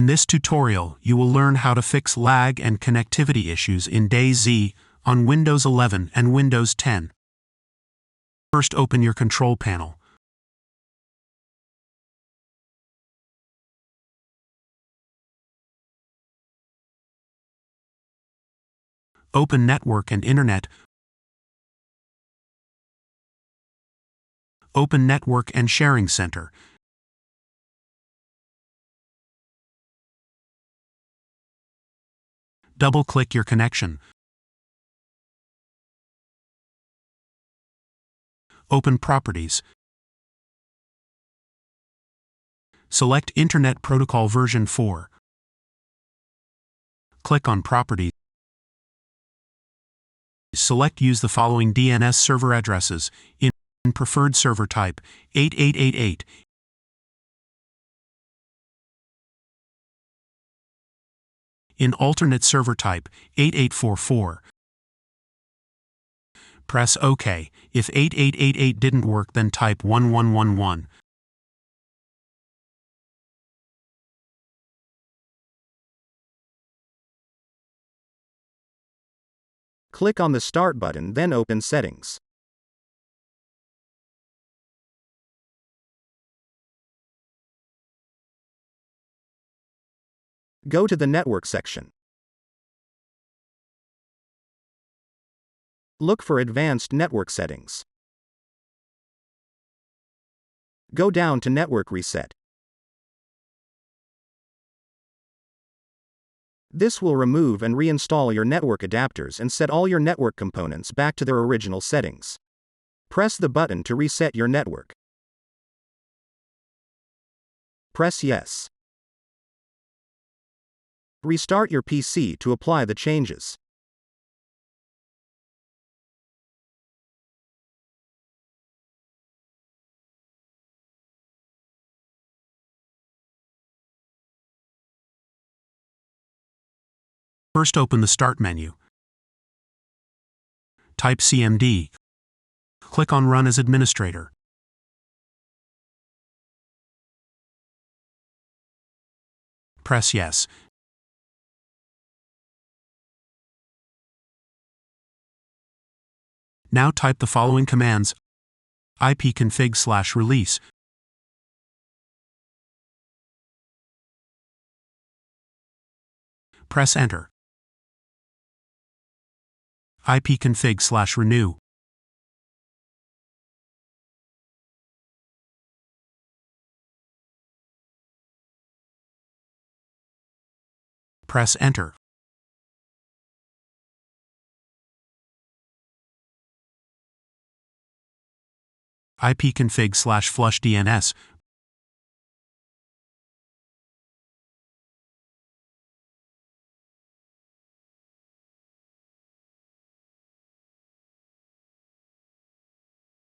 this tutorial, you will learn how to fix lag and connectivity issues in DayZ on Windows 11 and Windows 10. First, open your control panel. Open Network and Internet. Open Network and Sharing Center. Double-click your connection. Open Properties. Select Internet Protocol version 4. Click on Properties. Select Use the following DNS server addresses in preferred server type 8888. In alternate server type 8844. Press OK. If 8888 didn't work, then type 1111. Click on the Start button, then open Settings. Go to the Network section. Look for Advanced Network Settings. Go down to Network Reset. This will remove and reinstall your network adapters and set all your network components back to their original settings. Press the button to reset your network. Press Yes. Restart your PC to apply the changes. First, open the Start menu. Type CMD. Click on Run as Administrator. Press Yes. Now type the following commands: ipconfig/release. Press Enter. ipconfig/renew. Press Enter. ipconfig/flush DNS.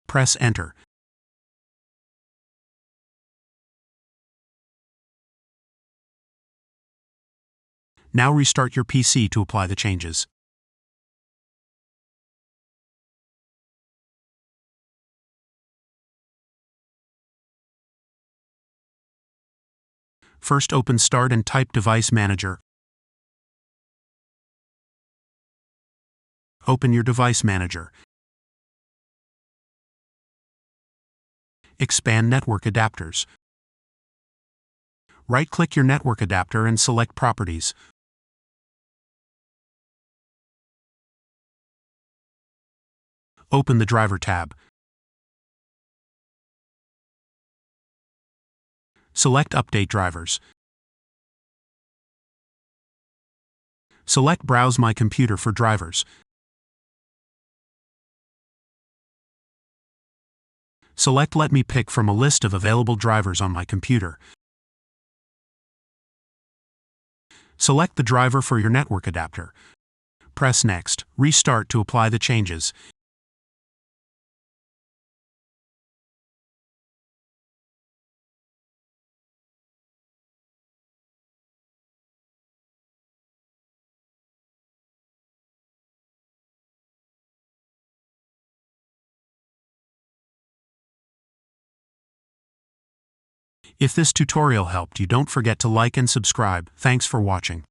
Press Enter. Now restart your PC to apply the changes. First, open Start and type Device Manager. Open your Device Manager. Expand Network Adapters. Right-click your network adapter and select Properties. Open the Driver tab. Select Update Drivers. Select Browse My Computer for drivers. Select Let me pick from a list of available drivers on my computer. Select the driver for your network adapter. Press Next. Restart to apply the changes. If this tutorial helped you, don't forget to like and subscribe. Thanks for watching.